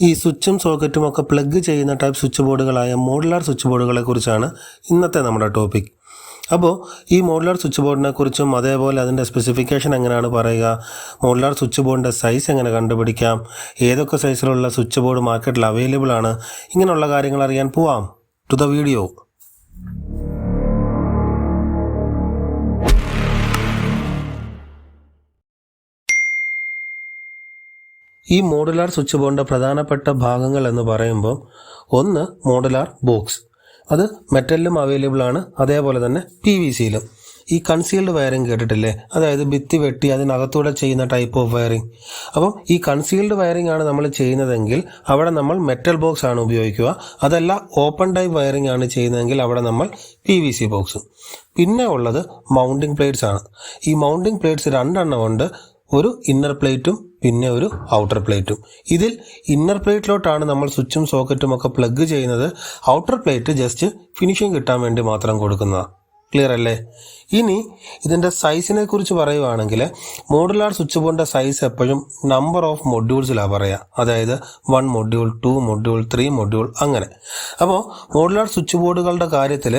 ഈ സ്വിച്ചും സോക്കറ്റും ഒക്കെ പ്ലഗ് ചെയ്യുന്ന ടൈപ്പ് സ്വിച്ച് ബോർഡുകളായ മോഡുലാർ സ്വിച്ച് ബോർഡുകളെ കുറിച്ചാണ് ഇന്നത്തെ നമ്മുടെ ടോപ്പിക്. അപ്പോൾ ഈ മോഡുലാർ സ്വിച്ച് ബോർഡിനെ കുറിച്ചും അതേപോലെ അതിൻ്റെ സ്പെസിഫിക്കേഷൻ എങ്ങനെയാണ് പറയുക, മോഡുലാർ സ്വിച്ച് ബോർഡിൻ്റെ സൈസ് എങ്ങനെ കണ്ടുപിടിക്കാം, ഏതൊക്കെ സൈസിലുള്ള സ്വിച്ച് ബോർഡ് മാർക്കറ്റിൽ അവൈലബിൾ ആണ്, ഇങ്ങനെയുള്ള കാര്യങ്ങൾ അറിയാൻ പോവാം. To the video. ഈ മോഡുലാർ സ്വിച്ച് ബോർഡിൻ്റെ പ്രധാനപ്പെട്ട ഭാഗങ്ങൾ എന്ന് പറയുമ്പോൾ ഒന്ന് മോഡുലാർ ബോക്സ്. അത് മെറ്റലിലും അവൈലബിൾ ആണ്, അതേപോലെ തന്നെ PVCയിലും. ഈ കൺസീൽഡ് വയറിംഗ് കേട്ടിട്ടില്ലേ, അതായത് ഭിത്തി വെട്ടി അതിനകത്തൂടെ ചെയ്യുന്ന ടൈപ്പ് ഓഫ് വയറിംഗ്. അപ്പം ഈ കൺസീൽഡ് വയറിംഗ് ആണ് നമ്മൾ ചെയ്യുന്നതെങ്കിൽ അവിടെ നമ്മൾ മെറ്റൽ ബോക്സ് ആണ് ഉപയോഗിക്കുക. അതല്ല ഓപ്പൺ ടൈപ്പ് വയറിംഗ് ആണ് ചെയ്യുന്നതെങ്കിൽ അവിടെ നമ്മൾ PVC ബോക്സ്. പിന്നെ ഉള്ളത് മൗണ്ടിങ് പ്ലേറ്റ്സ് ആണ്. ഈ മൗണ്ടിങ് പ്ലേറ്റ്സ് രണ്ടെണ്ണം ഉണ്ട്, ഒരു ഇന്നർ പ്ലേറ്റും പിന്നെ ഒരു ഔട്ടർ പ്ലേറ്റും. ഇതിൽ ഇന്നർ പ്ലേറ്റിലോട്ടാണ് നമ്മൾ സ്വിച്ചും സോക്കറ്റും ഒക്കെ പ്ലഗ് ചെയ്യുന്നത്. ഔട്ടർ പ്ലേറ്റ് ജസ്റ്റ് ഫിനിഷിംഗ് കിട്ടാൻ വേണ്ടി മാത്രം കൊടുക്കുന്നതാണ്. ക്ലിയർ അല്ലേ? ഇനി ഇതിൻ്റെ സൈസിനെ കുറിച്ച് പറയുവാണെങ്കിൽ മോഡുലാർ സ്വിച്ച് ബോർഡിൻ്റെ സൈസ് എപ്പോഴും നമ്പർ ഓഫ് മൊഡ്യൂൾസിലാണ് പറയുക. അതായത് 1 മൊഡ്യൂൾ, 2 മൊഡ്യൂൾ, 3 മൊഡ്യൂൾ അങ്ങനെ. അപ്പോൾ മോഡുലാർ സ്വിച്ച് ബോർഡുകളുടെ കാര്യത്തിൽ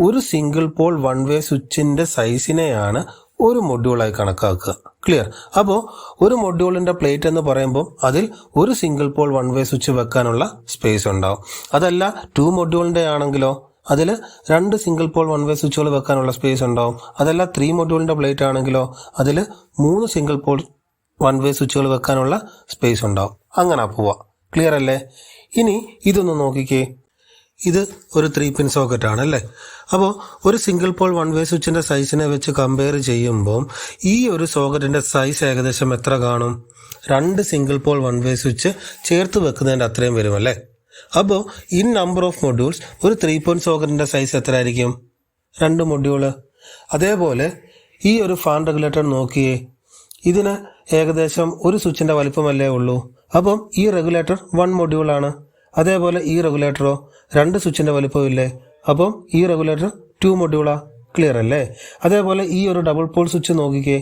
ഒരു സിംഗിൾ പോൾ വൺ വേ സ്വിച്ചിൻ്റെ സൈസിനെയാണ് ഒരു മൊഡ്യൂളായി കണക്കാക്കുക. ക്ലിയർ? അപ്പോൾ ഒരു മൊഡ്യൂളിൻ്റെ പ്ലേറ്റ് എന്ന് പറയുമ്പോൾ അതിൽ ഒരു single pole one way switch വെക്കാനുള്ള സ്പേസ് ഉണ്ടാവും. അതല്ല 2 മൊഡ്യൂളിൻ്റെ ആണെങ്കിലോ അതിൽ 2 സിംഗിൾ പോൾ വൺ വേ സ്വിച്ചുകൾ വെക്കാനുള്ള സ്പേസ് ഉണ്ടാവും. അതല്ല 3 മൊഡ്യൂളിൻ്റെ പ്ലേറ്റ് ആണെങ്കിലോ അതിൽ 3 സിംഗിൾ പോൾ വൺ വേ സ്വിച്ചുകൾ വെക്കാനുള്ള സ്പേസ് ഉണ്ടാവും. അങ്ങനെ പോവാം. ക്ലിയർ അല്ലേ? ഇനി ഇതൊന്ന് നോക്കിക്കേ. ഇത് ഒരു 3 പിൻ സോക്കറ്റ് ആണ് അല്ലേ? അപ്പോൾ ഒരു സിംഗിൾ പോൾ വൺ വേ സ്വിച്ചിൻ്റെ സൈസിനെ വെച്ച് കമ്പയർ ചെയ്യുമ്പോൾ ഈ ഒരു സോക്കറ്റിൻ്റെ സൈസ് ഏകദേശം എത്ര കാണും? 2 single pole one way switch ചേർത്ത് വെക്കുന്നതിൻ്റെ അത്രയും വരും അല്ലേ? അപ്പോൾ ഇൻ നമ്പർ ഓഫ് മൊഡ്യൂൾസ് ഒരു 3 പിൻ സോക്കറ്റിൻ്റെ സൈസ് എത്ര ആയിരിക്കും? 2 മൊഡ്യൂള്. അതേപോലെ ഈ ഒരു ഫാൻ റെഗുലേറ്റർ നോക്കിയേ, ഇതിന് ഏകദേശം ഒരു സ്വിച്ചിൻ്റെ വലിപ്പമല്ലേ ഉള്ളൂ. അപ്പം ഈ റെഗുലേറ്റർ 1 മൊഡ്യൂളാണ്. അതേപോലെ ഈ റെഗുലേറ്ററോ 2 സ്വിച്ചിൻ്റെ വലിപ്പമില്ലേ, അപ്പം ഈ റെഗുലേറ്റർ 2 മൊഡ്യൂളാ. ക്ലിയർ അല്ലേ? അതേപോലെ ഈ ഒരു ഡബിൾ പോൾ സ്വിച്ച് നോക്കിക്കേ,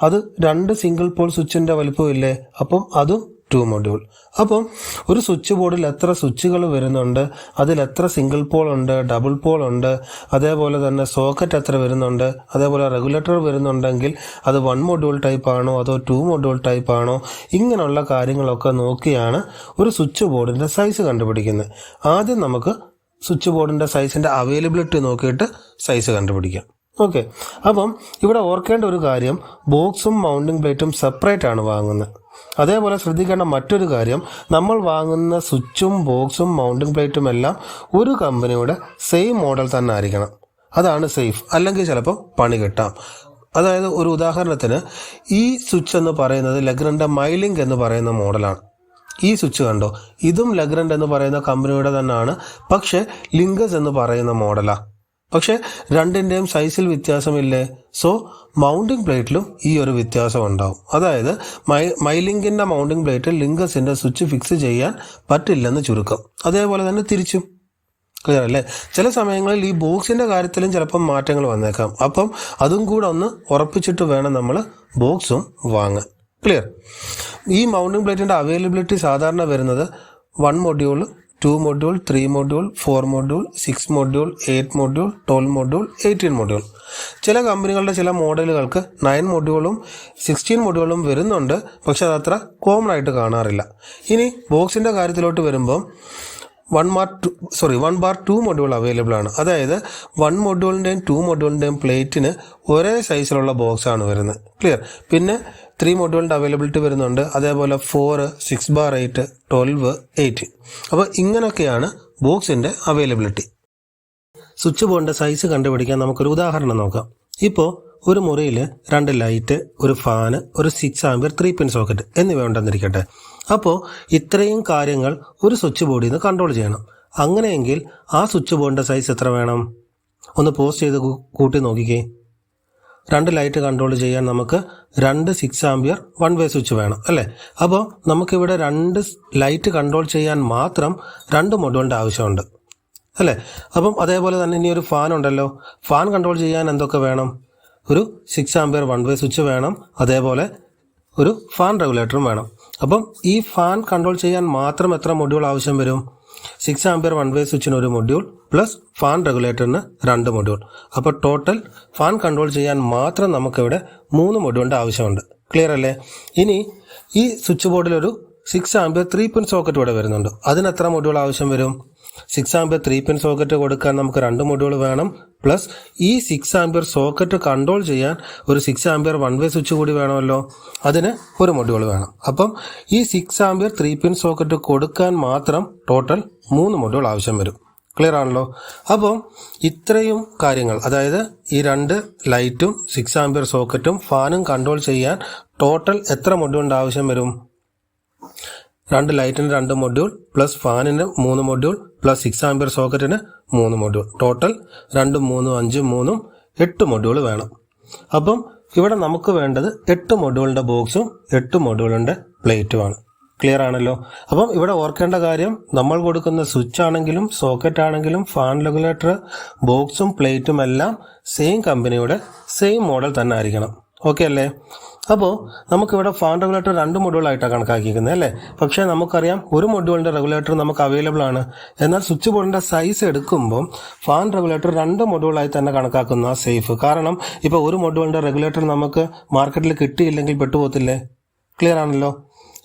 അത് 2 സിംഗിൾ പോൾ സ്വിച്ചിൻ്റെ വലിപ്പമില്ലേ, അപ്പം അതും 2 മൊഡ്യൂൾ. അപ്പം ഒരു സ്വിച്ച് ബോർഡിൽ എത്ര സ്വിച്ചുകൾ വരുന്നുണ്ട്, അതിൽ എത്ര സിംഗിൾ പോൾ ഉണ്ട്, ഡബിൾ പോൾ ഉണ്ട്, അതേപോലെ തന്നെ സോക്കറ്റ് എത്ര വരുന്നുണ്ട്, അതേപോലെ റെഗുലേറ്റർ വരുന്നുണ്ടെങ്കിൽ അത് 1 മൊഡ്യൂൾ ടൈപ്പ് ആണോ അതോ 2 മൊഡ്യൂൾ ടൈപ്പ് ആണോ, ഇങ്ങനെയുള്ള കാര്യങ്ങളൊക്കെ നോക്കിയാണ് ഒരു സ്വിച്ച് ബോർഡിൻ്റെ സൈസ് കണ്ടുപിടിക്കുന്നത്. ആദ്യം നമുക്ക് സ്വിച്ച് ബോർഡിൻ്റെ സൈസിൻ്റെ അവൈലബിലിറ്റി നോക്കിയിട്ട് സൈസ് കണ്ടുപിടിക്കാം. ഓക്കെ. അപ്പം ഇവിടെ ഓർക്കേണ്ട ഒരു കാര്യം, ബോക്സും മൗണ്ടിങ് പ്ലേറ്റും സെപ്പറേറ്റ് ആണ് വാങ്ങുന്നത്. അതേപോലെ ശ്രദ്ധിക്കേണ്ട മറ്റൊരു കാര്യം, നമ്മൾ വാങ്ങുന്ന സ്വിച്ചും ബോക്സും മൗണ്ടിങ് പ്ലേറ്റും എല്ലാം ഒരു കമ്പനിയുടെ സെയിം മോഡൽ തന്നെ ആയിരിക്കണം. അതാണ് സേഫ്. അല്ലെങ്കിൽ ചിലപ്പോൾ പണി കിട്ടാം. അതായത് ഒരു ഉദാഹരണത്തിന് ഈ സ്വിച്ച് എന്ന് പറയുന്നത് ലെഗ്രൻ്റെ മൈലിങ്ക് എന്ന് പറയുന്ന മോഡലാണ്. ഈ സ്വിച്ച് കണ്ടോ, ഇതും ലെഗ്രൻഡ് എന്ന് പറയുന്ന കമ്പനിയുടെ തന്നെയാണ്, പക്ഷെ ലിങ്കസ് എന്ന് പറയുന്ന മോഡലാണ്. പക്ഷെ രണ്ടിൻ്റെയും സൈസിൽ വ്യത്യാസമില്ലേ? സോ മൗണ്ടിങ് പ്ലേറ്റിലും ഈ ഒരു വ്യത്യാസം ഉണ്ടാവും. അതായത് മൈലിങ്കിൻ്റെ മൗണ്ടിങ് പ്ലേറ്റിൽ ലിങ്കസിൻ്റെ സ്വിച്ച് ഫിക്സ് ചെയ്യാൻ പറ്റില്ലെന്ന് ചുരുക്കം. അതേപോലെ തന്നെ തിരിച്ചും. ക്ലിയർ അല്ലേ? ചില സമയങ്ങളിൽ ഈ ബോക്സിൻ്റെ കാര്യത്തിലും ചിലപ്പം മാറ്റങ്ങൾ വന്നേക്കാം. അപ്പം അതും കൂടെ ഒന്ന് ഉറപ്പിച്ചിട്ട് വേണം നമ്മൾ ബോക്സും വാങ്ങാൻ. ക്ലിയർ? ഈ മൗണ്ടിങ് പ്ലേറ്റിൻ്റെ അവൈലബിലിറ്റി സാധാരണ വരുന്നത് 1 module, 2 module, 3 module, 4 module, 6 module, 8 module, 12 module, 18 module. ചില കമ്പനികളുടെ ചില മോഡലുകൾക്ക് 9 മൊഡ്യൂളും 16 മൊഡ്യൂളും വരുന്നുണ്ട്, പക്ഷെ അതത്ര കോമൺ ആയിട്ട് കാണാറില്ല. ഇനി ബോക്സിൻ്റെ കാര്യത്തിലോട്ട് വരുമ്പം 1 ബാർ 2 മൊഡ്യൂൾ അവൈലബിൾ ആണ്. അതായത് 1 മൊഡ്യൂളിൻ്റെയും 2 മൊഡ്യൂളിൻ്റെയും പ്ലേറ്റിന് ഒരേ സൈസിലുള്ള ബോക്സാണ് വരുന്നത്. ക്ലിയർ? പിന്നെ 3 മൊഡ്യൂളിൻ്റെ അവൈലബിലിറ്റി വരുന്നുണ്ട്. അതേപോലെ 4, 6 ബാർ 8, 12, 18. അപ്പോൾ ഇങ്ങനെയൊക്കെയാണ് ബോക്സിൻ്റെ അവൈലബിലിറ്റി. സ്വിച്ച് ബോർഡിൻ്റെ സൈസ് കണ്ടുപിടിക്കാൻ നമുക്കൊരു ഉദാഹരണം നോക്കാം. ഇപ്പോൾ ഒരു മുറിയിൽ 2 ലൈറ്റ്, ഒരു ഫാന്, ഒരു 6 ആമ്പിയർ 3 പിൻ സോക്കറ്റ് എന്നിവ ഉണ്ടെന്നിരിക്കട്ടെ. അപ്പോൾ ഇത്രയും കാര്യങ്ങൾ ഒരു സ്വിച്ച് ബോർഡിൽ നിന്ന് കൺട്രോൾ ചെയ്യണം. അങ്ങനെയെങ്കിൽ ആ സ്വിച്ച് ബോർഡിൻ്റെ സൈസ് എത്ര വേണം? ഒന്ന് പോസ്റ്റ് ചെയ്ത് കൂട്ടി നോക്കിക്കേ. 2 ലൈറ്റ് കൺട്രോൾ ചെയ്യാൻ നമുക്ക് 2 6 ആമ്പിയർ വൺ വേ സ്വിച്ച് വേണം അല്ലേ? അപ്പോൾ നമുക്കിവിടെ 2 ലൈറ്റ് കൺട്രോൾ ചെയ്യാൻ മാത്രം 2 മൊഡ്യൂളിൻ്റെ ആവശ്യമുണ്ട് അല്ലേ? അപ്പം അതേപോലെ തന്നെ ഇനി ഒരു ഫാൻ ഉണ്ടല്ലോ, ഫാൻ കൺട്രോൾ ചെയ്യാൻ എന്തൊക്കെ വേണം? ഒരു 6 ആമ്പിയർ വൺ വേ സ്വിച്ച് വേണം, അതേപോലെ ഒരു ഫാൻ റെഗുലേറ്ററും വേണം. അപ്പം ഈ ഫാൻ കൺട്രോൾ ചെയ്യാൻ മാത്രം എത്ര മൊഡ്യൂൾ ആവശ്യം വരും? 6 ആംപിയർ വൺ വേ സ്വിച്ചിന് ഒരു മൊഡ്യൂൾ പ്ലസ് ഫാൻ റെഗുലേറ്ററിന് 2 മൊഡ്യൂൾ. അപ്പോൾ ടോട്ടൽ ഫാൻ കൺട്രോൾ ചെയ്യാൻ മാത്രം നമുക്കിവിടെ 3 മൊഡ്യൂളിൻ്റെ ആവശ്യമുണ്ട്. ക്ലിയർ അല്ലേ? ഇനി ഈ സ്വിച്ച് ബോർഡിലൊരു 6 ആംപിയർ 3 പിൻ സോക്കറ്റ് ഇവിടെ വരുന്നുണ്ട്. അതിന് എത്ര മൊഡ്യൂൾ ആവശ്യം വരും? 6 ആംപിയർ 3 പിൻ സോക്കറ്റ് കൊടുക്കാൻ നമുക്ക് 2 മൊഡ്യൂൾ വേണം. പ്ലസ് ഈ 6 ആംപിയർ സോക്കറ്റ് കൺട്രോൾ ചെയ്യാൻ ഒരു 6 ആംപിയർ വൺ വേ സ്വിച്ച് കൂടി വേണമല്ലോ, അതിന് ഒരു മൊഡ്യൂൾ വേണം. അപ്പം ഈ 6 ആംപിയർ 3 പിൻ സോക്കറ്റ് കൊടുക്കാൻ മാത്രം ടോട്ടൽ 3 മൊഡ്യൂൾ ആവശ്യം വരും. ക്ലിയർ ആണല്ലോ? അപ്പോൾ ഇത്രയും കാര്യങ്ങൾ, അതായത് ഈ 2 ലൈറ്റും 6 ആംപിയർ സോക്കറ്റും ഫാനും കൺട്രോൾ ചെയ്യാൻ ടോട്ടൽ എത്ര മൊഡ്യൂളിൻ്റെ ആവശ്യം വരും? 2 ലൈറ്റിന് 2 മൊഡ്യൂൾ പ്ലസ് ഫാനിന് 3 മൊഡ്യൂൾ പ്ലസ് 6 ആംപിയർ സോക്കറ്റിന് 3 മൊഡ്യൂൾ. ടോട്ടൽ 2, 3, 5, 3, 8 മൊഡ്യൂൾ വേണം. അപ്പം ഇവിടെ നമുക്ക് വേണ്ടത് 8 മൊഡ്യൂളിൻ്റെ ബോക്സും 8 മൊഡ്യൂളിൻ്റെ പ്ലേറ്റുമാണ്. ക്ലിയർ ആണല്ലോ? അപ്പം ഇവിടെ ഓർക്കേണ്ട കാര്യം, നമ്മൾ കൊടുക്കുന്ന സ്വിച്ച് ആണെങ്കിലും സോക്കറ്റ് ആണെങ്കിലും ഫാൻ റെഗുലേറ്റർ ബോക്സും പ്ലേറ്റും എല്ലാം സെയിം കമ്പനിയുടെ സെയിം മോഡൽ തന്നെ ആയിരിക്കണം. ഓക്കെ അല്ലേ? അപ്പോൾ നമുക്കിവിടെ ഫാൻ റെഗുലേറ്റർ 2 മൊഡ്യൂളായിട്ടാണ് കണക്കാക്കിയിരിക്കുന്നത് അല്ലേ? പക്ഷേ നമുക്കറിയാം ഒരു മൊഡ്യൂളിൻ്റെ റെഗുലേറ്റർ നമുക്ക് അവൈലബിൾ ആണ്. എന്നാൽ സ്വിച്ച് ബോർഡിൻ്റെ സൈസ് എടുക്കുമ്പോൾ ഫാൻ റെഗുലേറ്റർ 2 മൊഡ്യൂളായി തന്നെ കണക്കാക്കുന്ന സേഫ്. കാരണം ഇപ്പോൾ ഒരു മൊഡ്യൂളിൻ്റെ റെഗുലേറ്റർ നമുക്ക് മാർക്കറ്റിൽ കിട്ടിയില്ലെങ്കിൽ പെട്ടുപോകത്തില്ലേ? ക്ലിയർ ആണല്ലോ?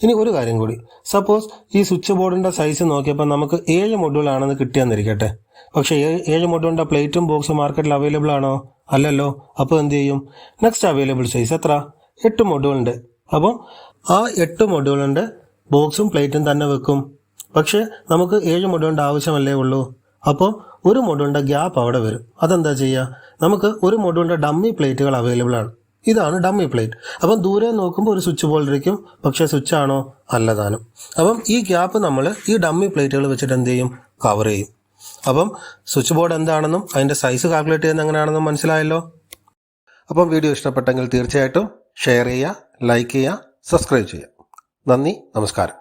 ഇനി ഒരു കാര്യം കൂടി, സപ്പോസ് ഈ സ്വിച്ച് ബോർഡിൻ്റെ സൈസ് നോക്കിയപ്പോൾ നമുക്ക് 7 മൊഡ്യൂളാണെന്ന് കിട്ടിയെന്നിരിക്കട്ടെ. പക്ഷേ 7 മൊഡ്യൂളിൻ്റെ പ്ലേറ്റും ബോക്സും മാർക്കറ്റിൽ അവൈലബിൾ ആണോ? അല്ലല്ലോ. അപ്പോൾ എന്ത് ചെയ്യും? നെക്സ്റ്റ് അവൈലബിൾ സൈസ് എത്ര? 8 മൊഡ്യൂളുണ്ട്. അപ്പം ആ 8 മൊഡ്യൂളിൻ്റെ ബോക്സും പ്ലേറ്റും തന്നെ വെക്കും. പക്ഷേ നമുക്ക് 7 മൊഡ്യൂളിൻ്റെ ആവശ്യമല്ലേ ഉള്ളൂ. അപ്പോൾ ഒരു മൊഡ്യൂളിൻ്റെ ഗ്യാപ്പ് അവിടെ വരും. അതെന്താ ചെയ്യുക? നമുക്ക് ഒരു മൊഡ്യൂളിൻ്റെ ഡമ്മി പ്ലേറ്റുകൾ അവൈലബിൾ ആണ്. ഇതാണ് ഡമ്മി പ്ലേറ്റ്. അപ്പം ദൂരെ നോക്കുമ്പോൾ ഒരു സ്വിച്ച് പോലെ ഇരിക്കും, പക്ഷേ സ്വിച്ച് ആണോ? അല്ലതാനും. അപ്പം ഈ ഗ്യാപ്പ് നമ്മൾ ഈ ഡമ്മി പ്ലേറ്റുകൾ വെച്ചിട്ട് എന്ത് ചെയ്യും? കവർ ചെയ്യും. അപ്പം സ്വിച്ച് ബോർഡ് എന്താണെന്നും അതിൻ്റെ സൈസ് കാൽക്കുലേറ്റ് ചെയ്യുന്നത് എങ്ങനെയാണെന്നും മനസ്സിലായല്ലോ. അപ്പം വീഡിയോ ഇഷ്ടപ്പെട്ടെങ്കിൽ തീർച്ചയായിട്ടും ഷെയർ ചെയ്യുക, ലൈക്ക് ചെയ്യുക, സബ്സ്ക്രൈബ് ചെയ്യുക. നന്ദി, നമസ്കാരം.